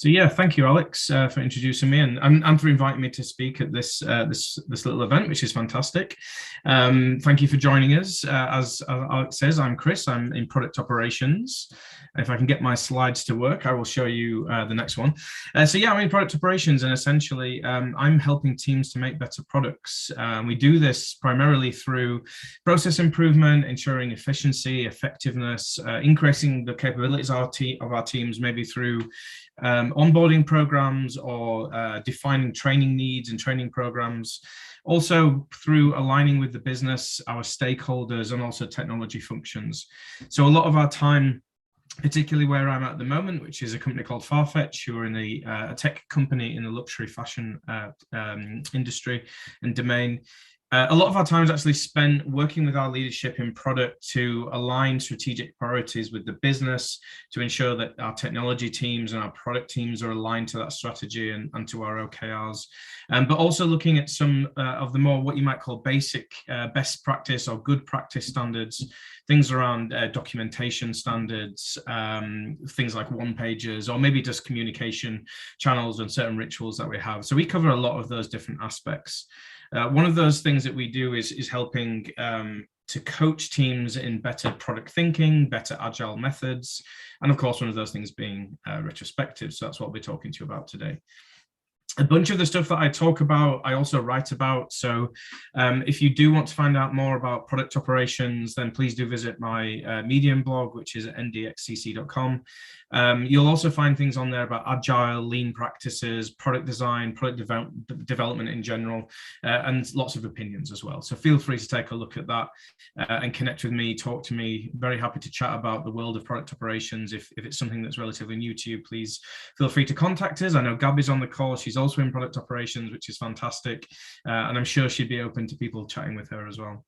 So yeah, thank you, Alex, for introducing me and for inviting me to speak at this little event, which is fantastic. Thank you for joining us. As Alex says, I'm Chris. I'm in product operations. If I can get my slides to work, I will show you the next one. So yeah, I'm in product operations, and essentially, I'm helping teams to make better products. We do this primarily through process improvement, ensuring efficiency, effectiveness, increasing the capabilities of our teams, maybe through onboarding programs or defining training needs and training programs. Also through aligning with the business, our stakeholders, and also technology functions. So a lot of our time, particularly where I'm at the moment, which is a company called Farfetch, who are in a tech company in the luxury fashion industry and domain. A lot of our time is actually spent working with our leadership in product to align strategic priorities with the business, to ensure that our technology teams and our product teams are aligned to that strategy and to our OKRs. But also looking at some of the more what you might call basic best practice or good practice standards, things around documentation standards, things like one-pagers, or maybe just communication channels and certain rituals that we have. So we cover a lot of those different aspects. One of those things that we do is helping to coach teams in better product thinking, better agile methods, and of course, one of those things being retrospectives. So that's what we're talking to you about today. A bunch of the stuff that I talk about, I also write about. So if you do want to find out more about product operations, then please do visit my Medium blog, which is at ndxcc.com. You'll also find things on there about agile, lean practices, product design, product development in general, and lots of opinions as well. So feel free to take a look at that and connect with me, talk to me. Very happy to chat about the world of product operations. If it's something that's relatively new to you, please feel free to contact us. I know Gabby's on the call. She's also in product operations, which is fantastic. And I'm sure she'd be open to people chatting with her as well.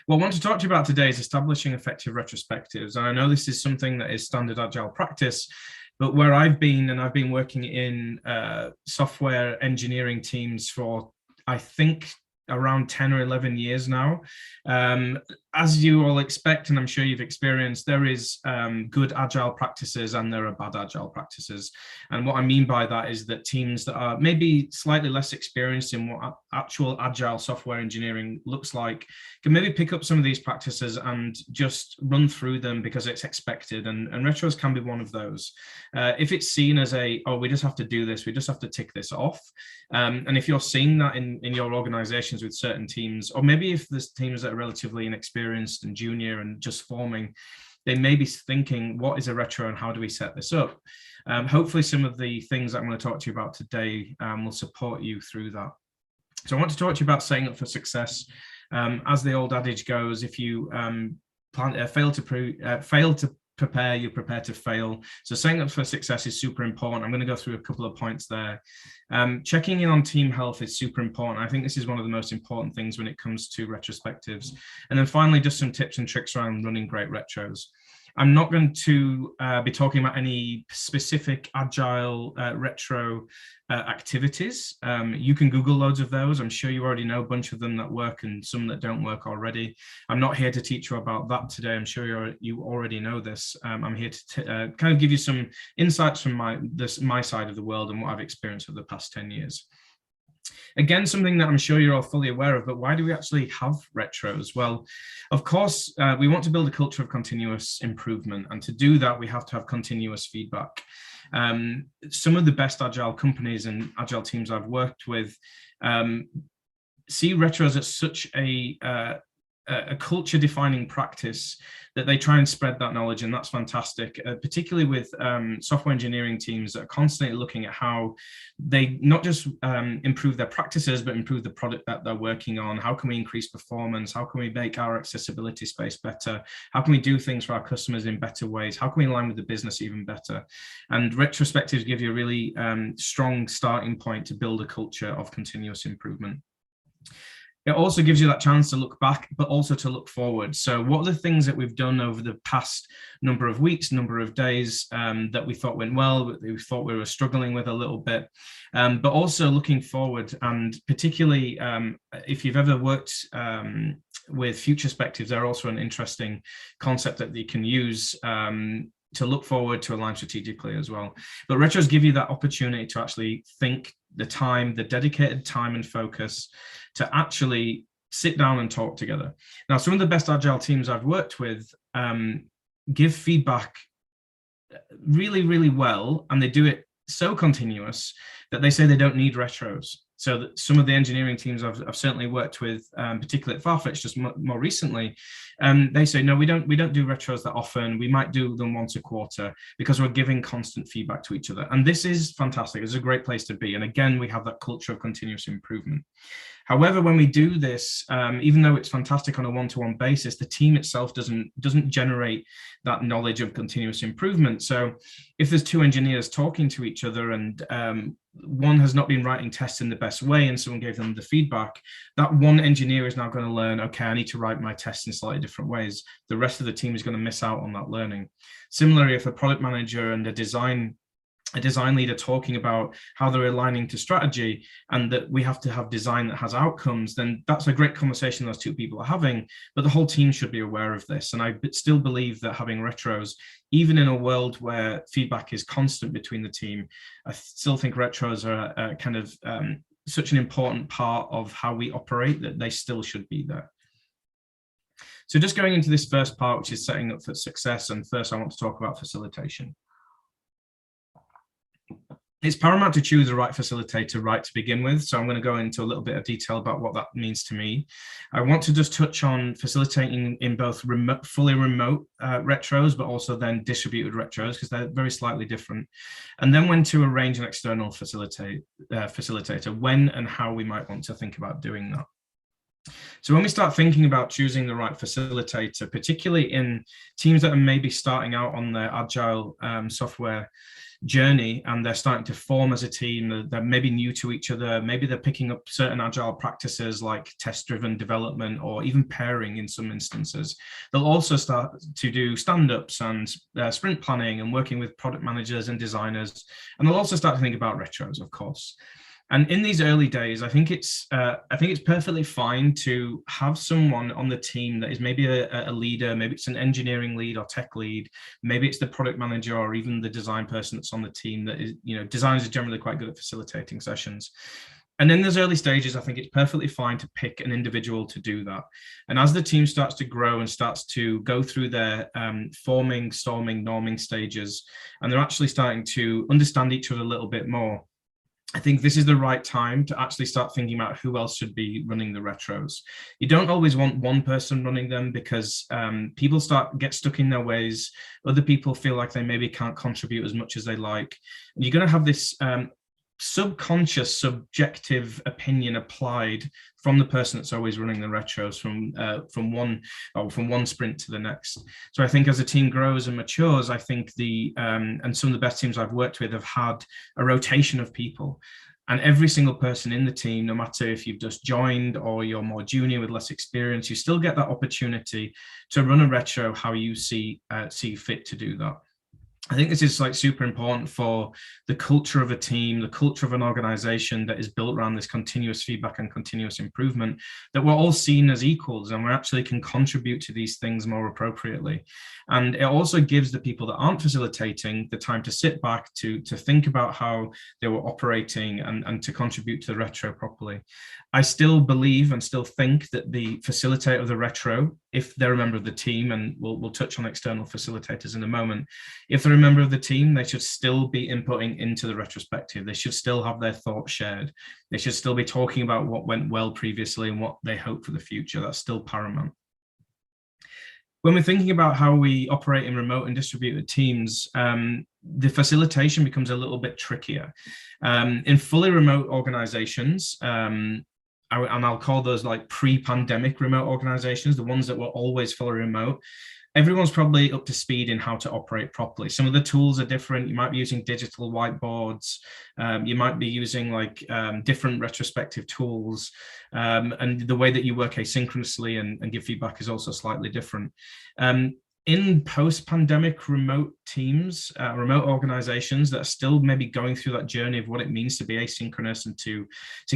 What I want to talk to you about today is establishing effective retrospectives. And I know this is something that is standard agile practice, but where I've been working in software engineering teams for, I think, around 10 or 11 years now. As you all expect, and I'm sure you've experienced, there is good agile practices and there are bad agile practices. And what I mean by that is that teams that are maybe slightly less experienced in what actual agile software engineering looks like can maybe pick up some of these practices and just run through them because it's expected. And retros can be one of those. If it's seen as oh, we just have to do this, we just have to tick this off. And if you're seeing that in your organizations with certain teams, or maybe if there's teams that are relatively inexperienced and junior and just forming, they may be thinking, what is a retro and how do we set this up? Hopefully some of the things I'm going to talk to you about today will support you through that. So I want to talk to you about setting up for success. As the old adage goes, if you fail to prepare, you prepare to fail. So setting up for success is super important. I'm going to go through a couple of points there. Checking in on team health is super important. I think this is one of the most important things when it comes to retrospectives. And then finally, just some tips and tricks around running great retros. I'm not going to be talking about any specific agile retro activities. You can Google loads of those. I'm sure you already know a bunch of them that work and some that don't work already. I'm not here to teach you about that today. I'm sure you already know this. I'm here to kind of give you some insights from my side of the world and what I've experienced over the past 10 years. Again, something that I'm sure you're all fully aware of, but why do we actually have retros? Well, of course, we want to build a culture of continuous improvement. And to do that, we have to have continuous feedback. Some of the best agile companies and agile teams I've worked with see retros as such a culture defining practice that they try and spread that knowledge, and that's fantastic, particularly with software engineering teams that are constantly looking at how they not just improve their practices, but improve the product that they're working on. How can we increase performance? How can we make our accessibility space better? How can we do things for our customers in better ways? How can we align with the business even better? And retrospectives give you a really strong starting point to build a culture of continuous improvement. It also gives you that chance to look back, but also to look forward. So what are the things that we've done over the past number of weeks, number of days that we thought went well, that we thought we were struggling with a little bit, but also looking forward. And particularly if you've ever worked with Futurespectives, they're also an interesting concept that you can use to look forward, to align strategically as well. But retros give you that opportunity to actually think the dedicated time and focus to actually sit down and talk together. Now, some of the best agile teams I've worked with give feedback really, really well, and they do it so continuous that they say they don't need retros. So that some of the engineering teams I've certainly worked with, particularly at Farfetch just more recently, they say, no, we don't do retros that often. We might do them once a quarter because we're giving constant feedback to each other. And this is fantastic. It's a great place to be. And again, we have that culture of continuous improvement. However, when we do this, even though it's fantastic on a one-to-one basis, the team itself doesn't generate that knowledge of continuous improvement. So if there's two engineers talking to each other and one has not been writing tests in the best way and someone gave them the feedback, that one engineer is now going to learn, okay, I need to write my tests in slightly different ways. The rest of the team is going to miss out on that learning. Similarly, if a product manager and a design leader talking about how they're aligning to strategy and that we have to have design that has outcomes, then that's a great conversation those two people are having, but the whole team should be aware of this. And I still believe that having retros, even in a world where feedback is constant between the team, I still think retros are kind of such an important part of how we operate that they still should be there. So just going into this first part, which is setting up for success, and first I want to talk about facilitation. It's paramount to choose the right facilitator right to begin with. So I'm going to go into a little bit of detail about what that means to me. I want to just touch on facilitating in both fully remote retros, but also then distributed retros, because they're very slightly different. And then when to arrange an external facilitator, when and how we might want to think about doing that. So when we start thinking about choosing the right facilitator, particularly in teams that are maybe starting out on their agile software journey and they're starting to form as a team, they're maybe new to each other, maybe they're picking up certain agile practices like test-driven development or even pairing in some instances. They'll also start to do stand-ups and sprint planning and working with product managers and designers, and they'll also start to think about retros, of course. And in these early days, I think it's perfectly fine to have someone on the team that is maybe a leader, maybe it's an engineering lead or tech lead, maybe it's the product manager or even the design person that's on the team that is, designers are generally quite good at facilitating sessions. And in those early stages, I think it's perfectly fine to pick an individual to do that. And as the team starts to grow and starts to go through their forming, storming, norming stages, and they're actually starting to understand each other a little bit more, I think this is the right time to actually start thinking about who else should be running the retros. You don't always want one person running them because people get stuck in their ways. Other people feel like they maybe can't contribute as much as they like. And you're going to have this subconscious, subjective opinion applied from the person that's always running the retros from one sprint to the next. So I think as a team grows and matures, I think and some of the best teams I've worked with have had a rotation of people. And every single person in the team, no matter if you've just joined or you're more junior with less experience, you still get that opportunity to run a retro how you see fit to do that. I think this is like super important for the culture of a team, the culture of an organization that is built around this continuous feedback and continuous improvement, that we're all seen as equals and we actually can contribute to these things more appropriately. And it also gives the people that aren't facilitating the time to sit back, to think about how they were operating and to contribute to the retro properly. I still believe and still think that the facilitator of the retro, if they're a member of the team, and we'll touch on external facilitators in a moment, if they're a member of the team, they should still be inputting into the retrospective. They should still have their thoughts shared. They should still be talking about what went well previously and what they hope for the future. That's still paramount. When we're thinking about how we operate in remote and distributed teams, the facilitation becomes a little bit trickier. In fully remote organizations, and I'll call those like pre-pandemic remote organizations, the ones that were always fully remote, everyone's probably up to speed in how to operate properly. Some of the tools are different. You might be using digital whiteboards. You might be using like different retrospective tools. And the way that you work asynchronously and give feedback is also slightly different. in post-pandemic remote teams, remote organizations that are still maybe going through that journey of what it means to be asynchronous and to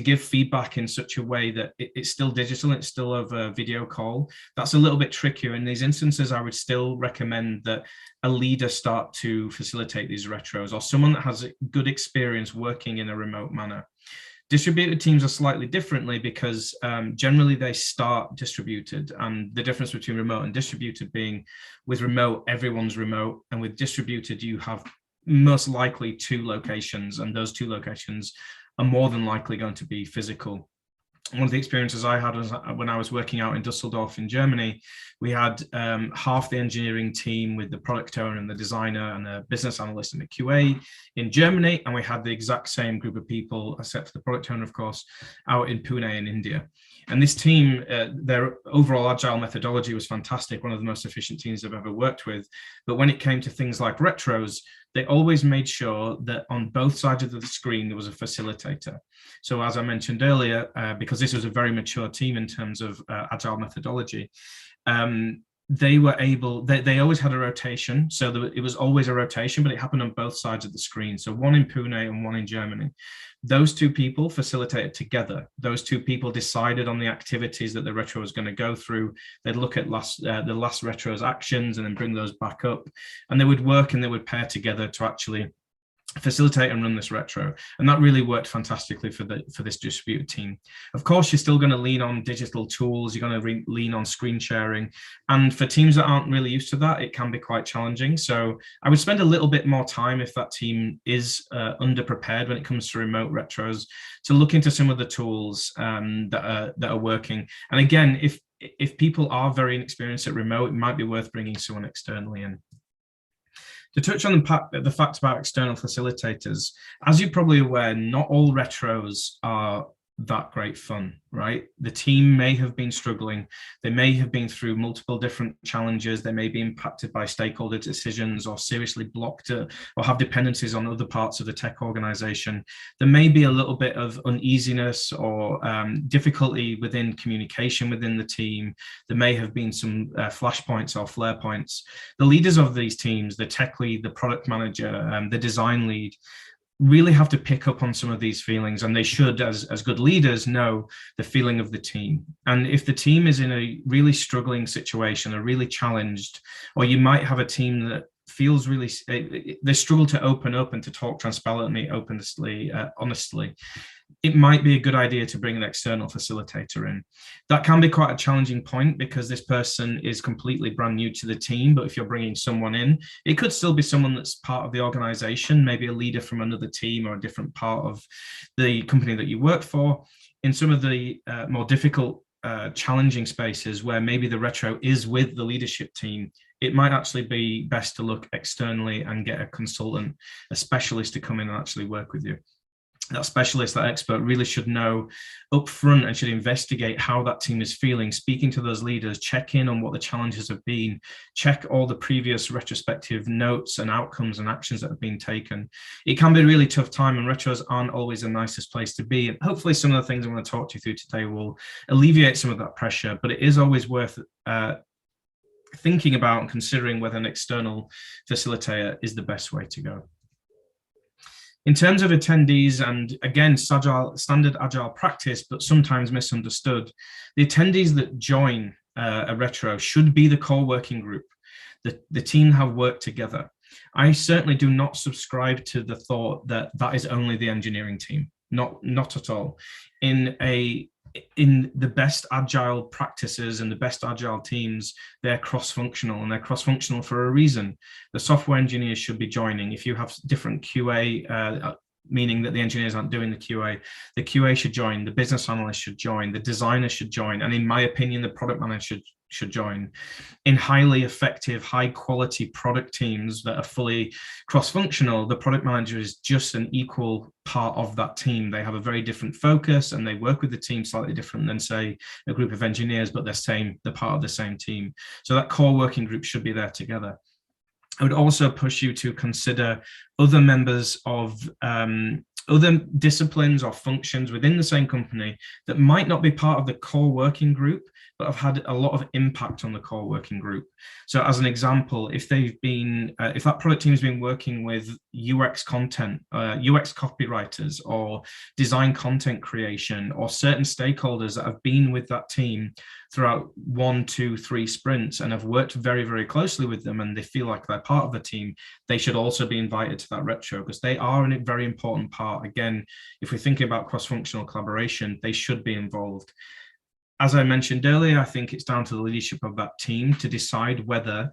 give feedback in such a way that it's still digital, it's still over a video call, that's a little bit trickier. In these instances, I would still recommend that a leader start to facilitate these retros, or someone that has a good experience working in a remote manner. Distributed teams are slightly differently because generally they start distributed, and the difference between remote and distributed being with remote, everyone's remote, and with distributed, you have most likely 2 locations, and those 2 locations are more than likely going to be physical. One of the experiences I had was when I was working out in Dusseldorf in Germany. We had half the engineering team with the product owner and the designer and the business analyst and the QA in Germany, and we had the exact same group of people, except for the product owner, of course, out in Pune in India. And this team, their overall agile methodology was fantastic, one of the most efficient teams I've ever worked with. But when it came to things like retros, they always made sure that on both sides of the screen there was a facilitator. So as I mentioned earlier, because this was a very mature team in terms of agile methodology, they were able, they always had a rotation. So it was always a rotation, but it happened on both sides of the screen. So one in Pune and one in Germany. Those 2 people facilitated together. Those 2 people decided on the activities that the retro was going to go through. They'd look at the last retro's actions and then bring those back up. And they would work and they would pair together to actually facilitate and run this retro. And that really worked fantastically for this distributed team. Of course, you're still going to lean on digital tools, you're going to lean on screen sharing. And for teams that aren't really used to that, it can be quite challenging. So I would spend a little bit more time, if that team is underprepared when it comes to remote retros, to look into some of the tools that are working. And again, if people are very inexperienced at remote, it might be worth bringing someone externally in. To touch on the fact about external facilitators, as you're probably aware, not all retros are that great fun, right? The team may have been struggling. They may have been through multiple different challenges. They may be impacted by stakeholder decisions or seriously blocked or have dependencies on other parts of the tech organization. There may be a little bit of uneasiness or difficulty within communication within the team. There may have been some flashpoints or flare points. The leaders of these teams, the tech lead, the product manager, the design lead, really have to pick up on some of these feelings, and they should, as good leaders, know the feeling of the team. And if the team is in a really struggling situation, or really challenged, or you might have a team that feels really, they struggle to open up and to talk transparently, honestly, it might be a good idea to bring an external facilitator in. That can be quite a challenging point because this person is completely brand new to the team, but if you're bringing someone in, it could still be someone that's part of the organization, maybe a leader from another team or a different part of the company that you work for. In some of the more difficult, challenging spaces where maybe the retro is with the leadership team, it might actually be best to look externally and get a consultant, a specialist to come in and actually work with you. That specialist, that expert really should know up front and should investigate how that team is feeling, speaking to those leaders, check in on what the challenges have been, check all the previous retrospective notes and outcomes and actions that have been taken. It can be a really tough time, and retros aren't always the nicest place to be. And hopefully some of the things I'm going to talk to you through today will alleviate some of that pressure, but it is always worth thinking about and considering whether an external facilitator is the best way to go. In terms of attendees, and again, standard agile practice, but sometimes misunderstood, the attendees that join a retro should be the core working group. The team have worked together. I certainly do not subscribe to the thought that that is only the engineering team. Not at all. In the best agile practices and the best agile teams, they're cross-functional, and they're cross-functional for a reason. The software engineers should be joining. If you have different QA, meaning that the engineers aren't doing the QA should join, the business analyst should join, the designer should join, and in my opinion, the product manager should join. In highly effective, high quality product teams that are fully cross-functional, the product manager is just an equal part of that team. They have a very different focus and they work with the team slightly different than, say, a group of engineers, but they're part of the same team. So that core working group should be there together. I would also push you to consider other members of other disciplines or functions within the same company that might not be part of the core working group, but have had a lot of impact on the core working group. So as an example, if they've been, if that product team has been working with UX content, UX copywriters, or design content creation, or certain stakeholders that have been with that team throughout 1, 2, 3 sprints and have worked very, very closely with them, and they feel like they're part of the team, they should also be invited to that retro, because they are a very important part. Again, if we're thinking about cross-functional collaboration, they should be involved. As I mentioned earlier, I think it's down to the leadership of that team to decide whether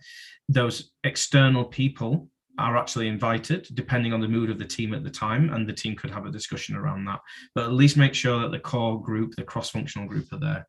those external people are actually invited, depending on the mood of the team at the time, and the team could have a discussion around that. But at least make sure that the core group, the cross-functional group, are there.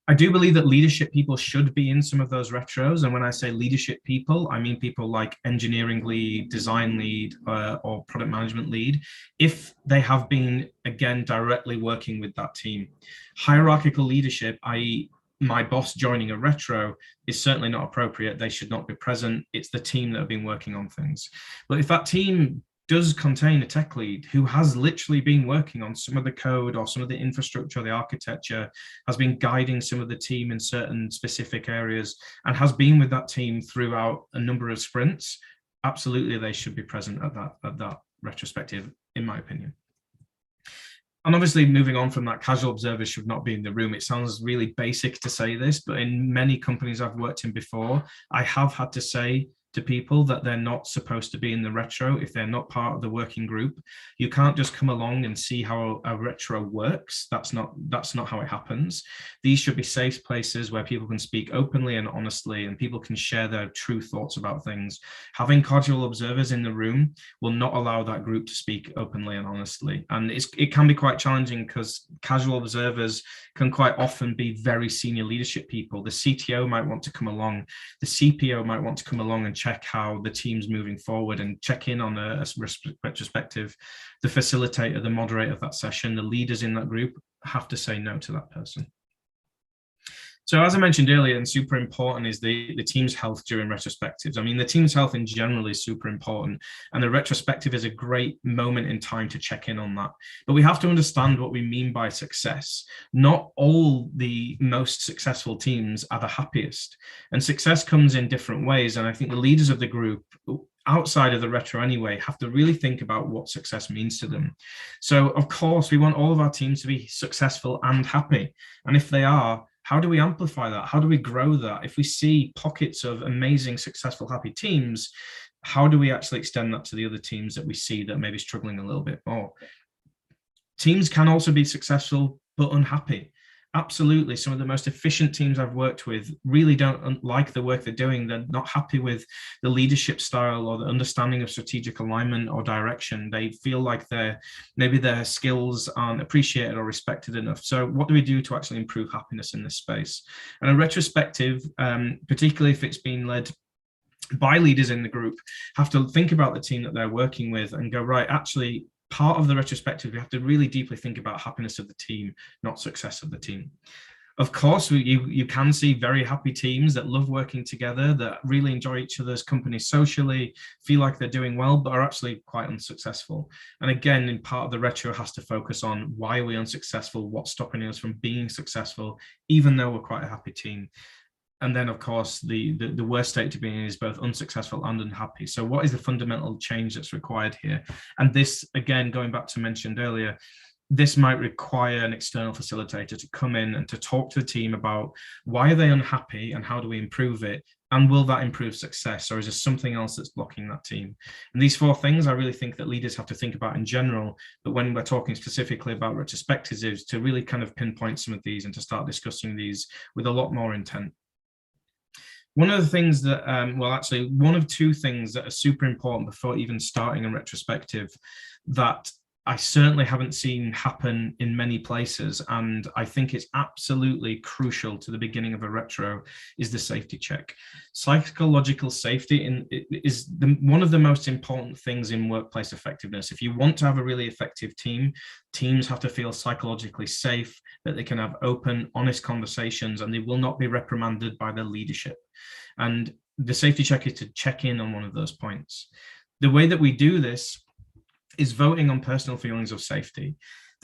I do believe that leadership people should be in some of those retros. And when I say leadership people, I mean people like engineering lead, design lead, or product management lead, if they have been, again, directly working with that team. Hierarchical leadership, i.e., my boss joining a retro, is certainly not appropriate. They should not be present. It's the team that have been working on things. But if that team does contain a tech lead who has literally been working on some of the code or some of the infrastructure or the architecture, has been guiding some of the team in certain specific areas, and has been with that team throughout a number of sprints, absolutely they should be present at that retrospective, in my opinion. And obviously, moving on from that, casual observers should not be in the room. It sounds really basic to say this, but in many companies I've worked in before, I have had to say to people that they're not supposed to be in the retro if they're not part of the working group. You can't just come along and see how a retro works. That's not how it happens. These should be safe places where people can speak openly and honestly, and people can share their true thoughts about things. Having casual observers in the room will not allow that group to speak openly and honestly. And it can be quite challenging, because casual observers can quite often be very senior leadership people. The CTO might want to come along, the CPO might want to come along and check how the team's moving forward and check in on a retrospective. The facilitator, the moderator of that session, the leaders in that group have to say no to that person. So as I mentioned earlier, and super important, is the team's health during retrospectives. I mean, the team's health in general is super important, and the retrospective is a great moment in time to check in on that. But we have to understand what we mean by success. Not all the most successful teams are the happiest, and success comes in different ways. And I think the leaders of the group, outside of the retro anyway, have to really think about what success means to them. So of course, we want all of our teams to be successful and happy. And if they are, how do we amplify that? How do we grow that? If we see pockets of amazing, successful, happy teams, how do we actually extend that to the other teams that we see that may be struggling a little bit more? Teams can also be successful but unhappy. Absolutely. Some of the most efficient teams I've worked with really don't like the work they're doing. They're not happy with the leadership style or the understanding of strategic alignment or direction. They feel like maybe their skills aren't appreciated or respected enough. So what do we do to actually improve happiness in this space? And a retrospective, particularly if it's been led by leaders in the group, have to think about the team that they're working with and go, right, actually, part of the retrospective, we have to really deeply think about happiness of the team, not success of the team. Of course, you can see very happy teams that love working together, that really enjoy each other's company socially, feel like they're doing well, but are actually quite unsuccessful. And again, in part of the retro has to focus on why are we unsuccessful, what's stopping us from being successful, even though we're quite a happy team. And then, of course, the worst state to be in is both unsuccessful and unhappy. So what is the fundamental change that's required here? And this, again, going back to mentioned earlier, this might require an external facilitator to come in and to talk to the team about why are they unhappy and how do we improve it? And will that improve success, or is there something else that's blocking that team? And these 4 things I really think that leaders have to think about in general, but when we're talking specifically about retrospectives, is to really kind of pinpoint some of these and to start discussing these with a lot more intent. One of the things that, one of 2 things that are super important before even starting a retrospective that I certainly haven't seen happen in many places, and I think it's absolutely crucial to the beginning of a retro, is the safety check. Psychological safety is one of the most important things in workplace effectiveness. If you want to have a really effective team, teams have to feel psychologically safe, that they can have open, honest conversations, and they will not be reprimanded by their leadership. And the safety check is to check in on one of those points. The way that we do this is voting on personal feelings of safety.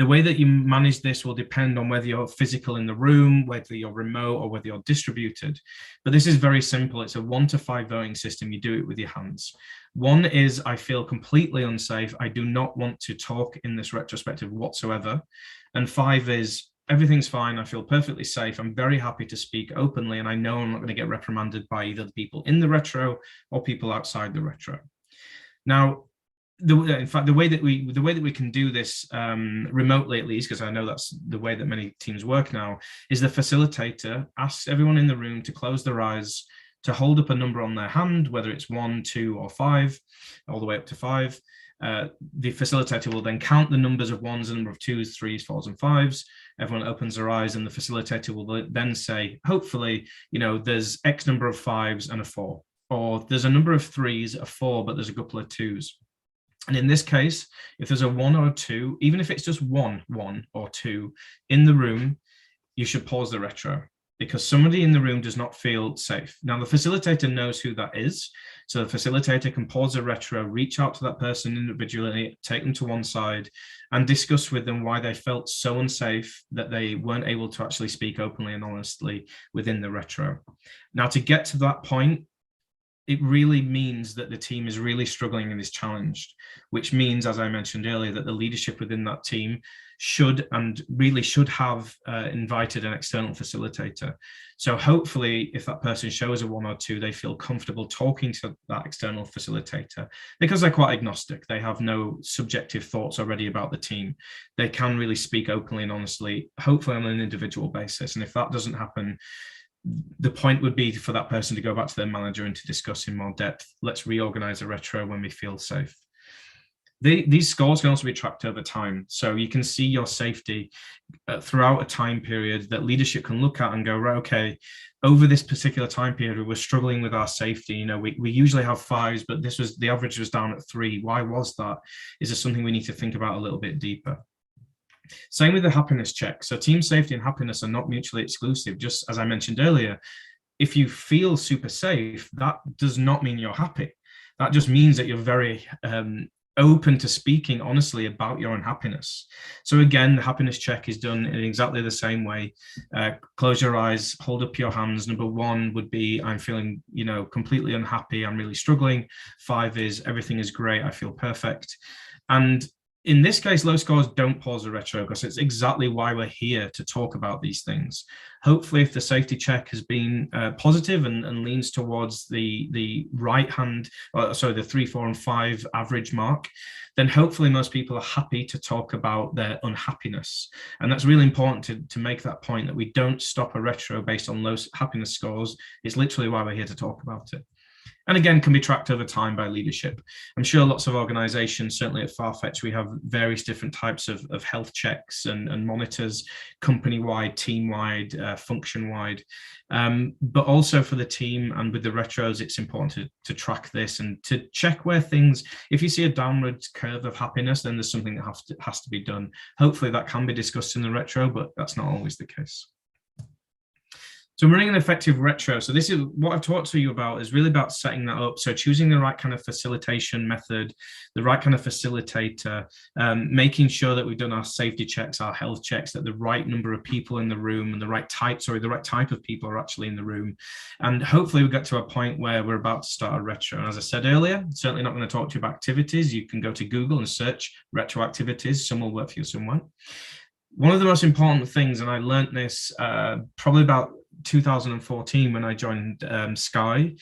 The way that you manage this will depend on whether you're physical in the room, whether you're remote, or whether you're distributed. But this is very simple. It's a 1 to 5 voting system. You do it with your hands. 1 is, I feel completely unsafe. I do not want to talk in this retrospective whatsoever. And 5 is, everything's fine. I feel perfectly safe. I'm very happy to speak openly, and I know I'm not going to get reprimanded by either the people in the retro or people outside the retro. Now, in fact, the way that we can do this remotely, at least, because I know that's the way that many teams work now, is the facilitator asks everyone in the room to close their eyes, to hold up a number on their hand, whether it's 1, 2, or 5, all the way up to 5. The facilitator will then count the numbers of 1s, the number of 2s, 3s, 4s, and 5s. Everyone opens their eyes, and the facilitator will then say, hopefully, there's X number of 5s and a 4, or there's a number of 3s, a 4, but there's a couple of 2s. And in this case, if there's a 1 or a 2, even if it's just 1 or 2 in the room, you should pause the retro, because somebody in the room does not feel safe. Now, the facilitator knows who that is. So the facilitator can pause the retro, reach out to that person individually, take them to one side, and discuss with them why they felt so unsafe that they weren't able to actually speak openly and honestly within the retro. Now, to get to that point, it really means that the team is really struggling and is challenged, which means, as I mentioned earlier, that the leadership within that team should have invited an external facilitator. So hopefully, if that person shows a 1 or 2, they feel comfortable talking to that external facilitator, because they're quite agnostic. They have no subjective thoughts already about the team. They can really speak openly and honestly, hopefully on an individual basis. And if that doesn't happen, the point would be for that person to go back to their manager and to discuss in more depth. Let's reorganize a retro when we feel safe. These scores can also be tracked over time. So you can see your safety throughout a time period that leadership can look at and go, right, okay, over this particular time period, we're struggling with our safety. We usually have 5s, but the average was down at 3. Why was that? Is there something we need to think about a little bit deeper? Same with the happiness check. So team safety and happiness are not mutually exclusive. Just as I mentioned earlier, if you feel super safe, that does not mean you're happy. That just means that you're very open to speaking honestly about your unhappiness. So again, the happiness check is done in exactly the same way. Close your eyes, hold up your hands. Number 1 would be, I'm feeling, completely unhappy. I'm really struggling. 5 is, everything is great. I feel perfect. And in this case, low scores don't pause the retro, because it's exactly why we're here to talk about these things. Hopefully, if the safety check has been positive and leans towards the right hand, the 3, 4, and 5 average mark, then hopefully most people are happy to talk about their unhappiness. And that's really important to make that point, that we don't stop a retro based on low happiness scores. It's literally why we're here to talk about it. And again, can be tracked over time by leadership. I'm sure lots of organizations, certainly at Farfetch, we have various different types of health checks and monitors, company-wide, team-wide, function-wide. But also for the team and with the retros, it's important to track this and to check where things, if you see a downward curve of happiness, then there's something that has to be done. Hopefully that can be discussed in the retro, but that's not always the case. So running an effective retro. So this is what I've talked to you about, is really about setting that up. So choosing the right kind of facilitation method, the right kind of facilitator, making sure that we've done our safety checks, our health checks, that the right number of people in the room and the right type of people are actually in the room. And hopefully we get to a point where we're about to start a retro. And as I said earlier, certainly not going to talk to you about activities. You can go to Google and search retro activities. Some will work for you, some won't. One of the most important things, and I learned this probably about 2014 when I joined Sky,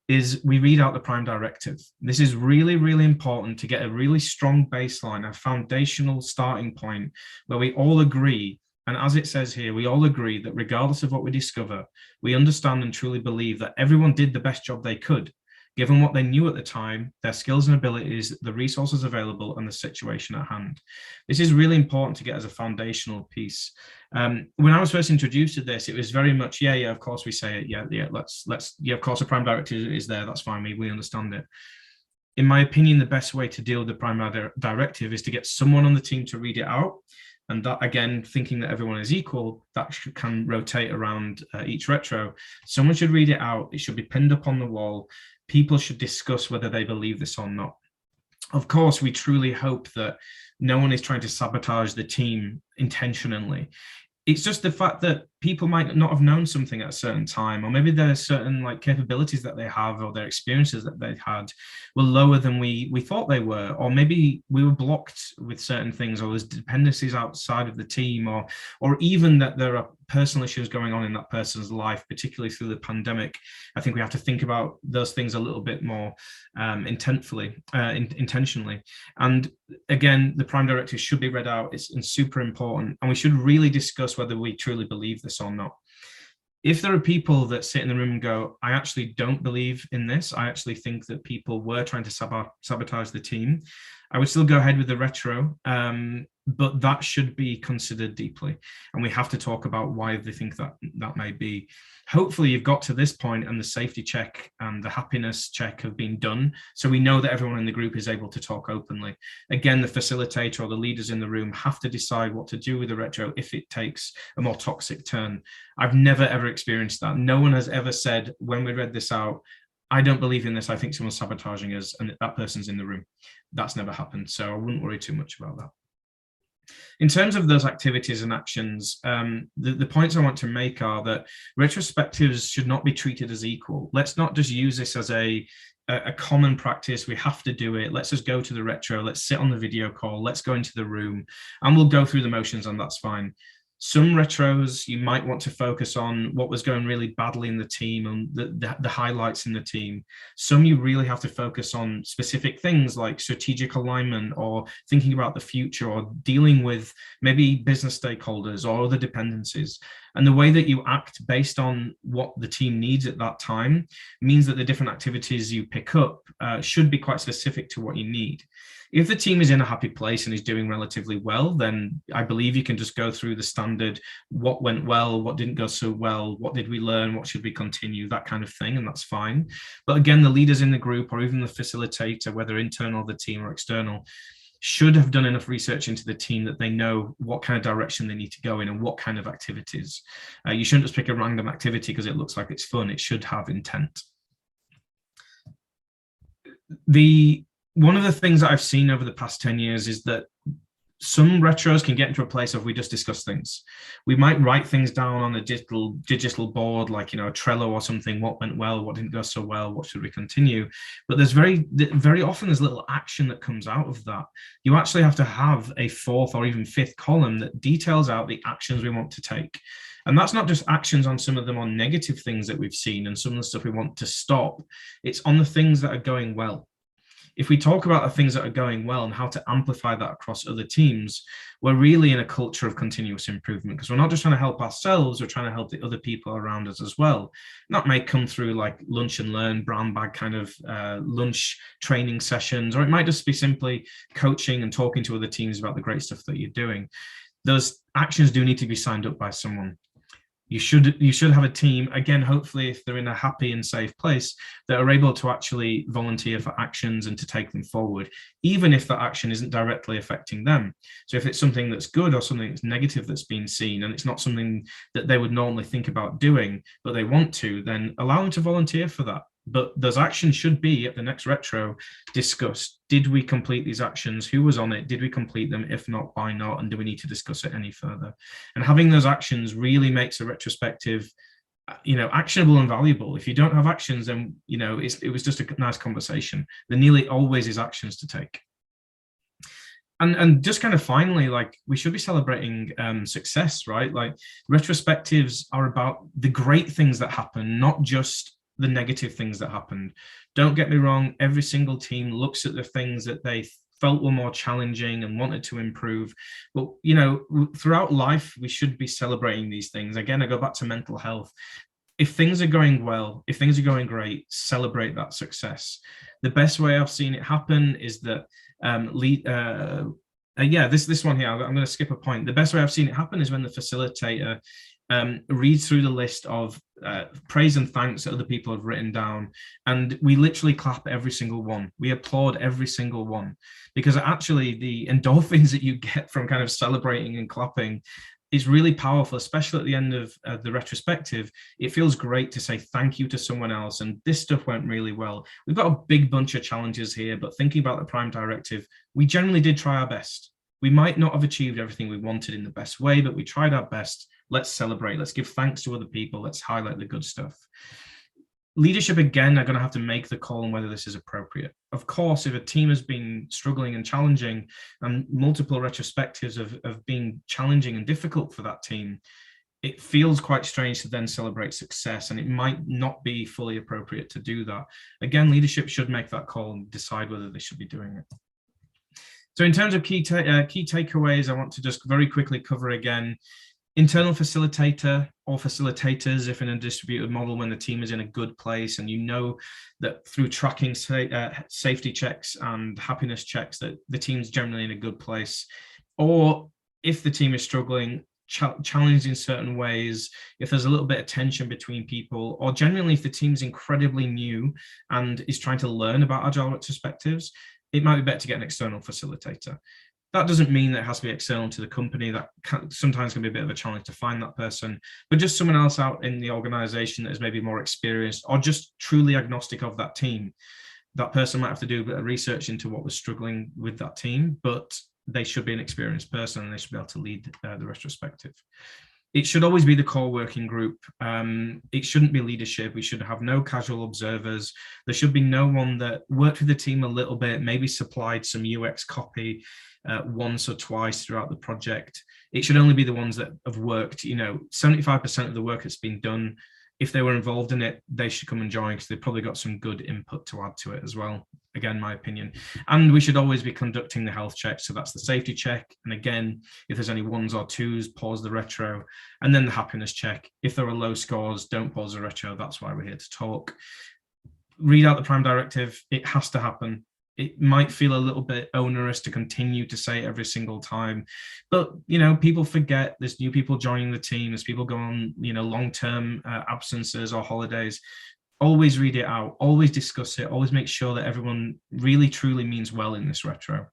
is we read out the prime directive. This is really, really important to get a really strong baseline, a foundational starting point where we all agree. And as it says here, we all agree that regardless of what we discover, we understand and truly believe that everyone did the best job they could, given what they knew at the time, their skills and abilities, the resources available, and the situation at hand. This is really important to get as a foundational piece. When I was first introduced to this, it was very much, yeah, of course we say it, yeah, of course the prime directive is there, that's fine, we understand it. In my opinion, the best way to deal with the prime directive is to get someone on the team to read it out. And that, again, thinking that everyone is equal, that can rotate around each retro. Someone should read it out. It should be pinned up on the wall. People should discuss whether they believe this or not. Of course, we truly hope that no one is trying to sabotage the team intentionally. It's just the fact that people might not have known something at a certain time, or maybe there are certain like capabilities that they have, or their experiences that they had were lower than we thought they were, or maybe we were blocked with certain things, or there's dependencies outside of the team, or even that there are personal issues going on in that person's life, particularly through the pandemic. I think we have to think about those things a little bit more intentionally. And again, the prime directives should be read out. It's super important, and we should really discuss whether we truly believe this or not. If there are people that sit in the room and go, I actually don't believe in this, I actually think that people were trying to sabotage the team, I would still go ahead with the retro, but that should be considered deeply. And we have to talk about why they think that that may be. Hopefully you've got to this point and the safety check and the happiness check have been done, so we know that everyone in the group is able to talk openly. Again, the facilitator or the leaders in the room have to decide what to do with the retro if it takes a more toxic turn. I've never ever experienced that. No one has ever said, when we read this out, I don't believe in this, I think someone's sabotaging us, and that person's in the room. That's never happened, so I wouldn't worry too much about that. In terms of those activities and actions, the points I want to make are that retrospectives should not be treated as equal. Let's not just use this as a common practice. We have to do it. Let's just go to the retro. Let's sit on the video call. Let's go into the room and we'll go through the motions, and that's fine. Some retros, you might want to focus on what was going really badly in the team and the highlights in the team. Some you really have to focus on specific things like strategic alignment, or thinking about the future, or dealing with maybe business stakeholders or other dependencies. And the way that you act based on what the team needs at that time means that the different activities you pick up should be quite specific to what you need. If the team is in a happy place and is doing relatively well, then I believe you can just go through the standard, what went well, what didn't go so well, what did we learn, what should we continue, that kind of thing, and that's fine. But again, the leaders in the group, or even the facilitator, whether internal of the team or external, should have done enough research into the team that they know what kind of direction they need to go in and what kind of activities. You shouldn't just pick a random activity because it looks like it's fun. It should have intent. One of the things that I've seen over the past 10 years is that some retros can get into a place of we just discuss things. We might write things down on a digital board, like, you know, a Trello or something, what went well, what didn't go so well, what should we continue? But there's very often there's little action that comes out of that. You actually have to have a fourth or even fifth column that details out the actions we want to take. And that's not just actions on some of them on negative things that we've seen and some of the stuff we want to stop. It's on the things that are going well. If we talk about the things that are going well and how to amplify that across other teams, we're really in a culture of continuous improvement, because we're not just trying to help ourselves, we're trying to help the other people around us as well. And that may come through like lunch and learn, brown bag kind of lunch training sessions, or it might just be simply coaching and talking to other teams about the great stuff that you're doing. Those actions do need to be signed up by someone. You should have a team, again, hopefully if they're in a happy and safe place, that are able to actually volunteer for actions and to take them forward, even if that action isn't directly affecting them. So if it's something that's good or something that's negative that's been seen, and it's not something that they would normally think about doing, but they want to, then allow them to volunteer for that. But those actions should be, at the next retro, discussed. Did we complete these actions? Who was on it? Did we complete them? If not, why not? And do we need to discuss it any further? And having those actions really makes a retrospective, you know, actionable and valuable. If you don't have actions, then, you know, it was just a nice conversation. There nearly always is actions to take. And just kind of finally, like, we should be celebrating success, right? Like, retrospectives are about the great things that happen, not just the negative things that happened. Don't get me wrong, every single team looks at the things that they felt were more challenging and wanted to improve. But, you know, throughout life, we should be celebrating these things. Again, I go back to mental health. If things are going well, if things are going great, celebrate that success. The best way I've seen it happen is that, this one here, I'm going to skip a point. The best way I've seen it happen is when the facilitator reads through the list of praise and thanks that other people have written down, and we literally clap every single one. We applaud every single one, because actually the endorphins that you get from kind of celebrating and clapping it's really powerful, especially at the end of the retrospective. It feels great to say thank you to someone else, and this stuff went really well. We've got a big bunch of challenges here, but thinking about the Prime Directive, we generally did try our best. We might not have achieved everything we wanted in the best way, but we tried our best. Let's celebrate. Let's give thanks to other people. Let's highlight the good stuff. Leadership, again, are going to have to make the call on whether this is appropriate. Of course, if a team has been struggling and challenging, and multiple retrospectives of being challenging and difficult for that team, it feels quite strange to then celebrate success, and it might not be fully appropriate to do that. Again, leadership should make that call and decide whether they should be doing it. So in terms of key takeaways, I want to just very quickly cover again. Internal facilitator or facilitators, if in a distributed model, when the team is in a good place and you know that through tracking safety checks and happiness checks that the team's generally in a good place. Or if the team is struggling, challenged in certain ways, if there's a little bit of tension between people, or generally if the team's incredibly new and is trying to learn about agile retrospectives, it might be better to get an external facilitator. That doesn't mean that it has to be external to the company. That sometimes can be a bit of a challenge to find that person, but just someone else out in the organization that is maybe more experienced or just truly agnostic of that team. That person might have to do a bit of research into what was struggling with that team, but they should be an experienced person and they should be able to lead the retrospective. It should always be the core working group. It shouldn't be leadership. We should have no casual observers. There should be no one that worked with the team a little bit, maybe supplied some UX copy once or twice throughout the project. It should only be the ones that have worked, 75% of the work that's been done. If they were involved in it, they should come and join because they've probably got some good input to add to it as well. Again, my opinion. And we should always be conducting the health check. So that's the safety check. And again, if there's any ones or twos, pause the retro. And then the happiness check. If there are low scores, don't pause the retro. That's why we're here to talk. Read out the Prime Directive. It has to happen. It might feel a little bit onerous to continue to say it every single time, but people forget. There's new people joining the team, as people go on long-term absences or holidays. Always read it out, always discuss it, always make sure that everyone really truly means well in this retro.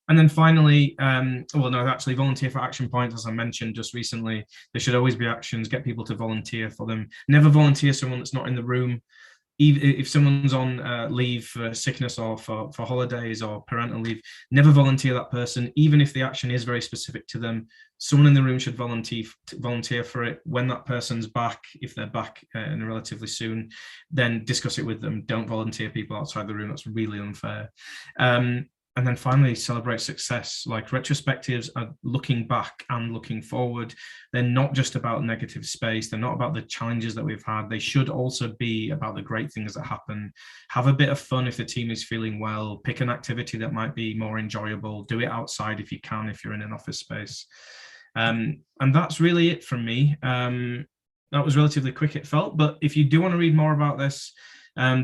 And then finally, volunteer for action points. As I mentioned just recently, there should always be actions. Get people to volunteer for them. Never volunteer someone that's not in the room. If someone's on leave for sickness or for holidays or parental leave, never volunteer that person, even if the action is very specific to them. Someone in the room should volunteer for it. When that person's back, if they're back in relatively soon, then discuss it with them. Don't volunteer people outside the room. That's really unfair. And then finally, celebrate success. Like retrospectives are looking back and looking forward. They're not just about negative space. They're not about the challenges that we've had. They should also be about the great things that happen. Have a bit of fun if the team is feeling well. Pick an activity that might be more enjoyable. Do it outside if you can, if you're in an office space. And that's really it from me. That was relatively quick, it felt. But if you do want to read more about this,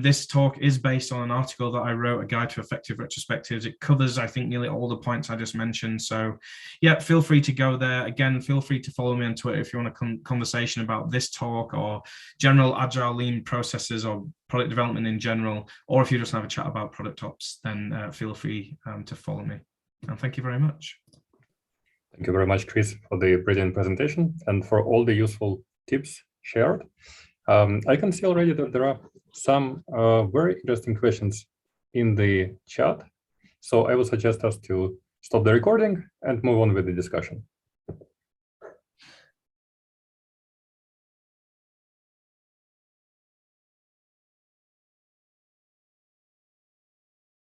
this talk is based on an article that I wrote, A Guide to Effective Retrospectives. It covers, I think, nearly all the points I just mentioned. So yeah, feel free to go there. Again, feel free to follow me on Twitter if you want a conversation about this talk or general agile lean processes or product development in general, or if you just have a chat about product ops, then feel free to follow me. And thank you very much. Thank you very much, Chris, for the brilliant presentation and for all the useful tips shared. I can see already that there are some very interesting questions in the chat. So I would suggest us to stop the recording and move on with the discussion.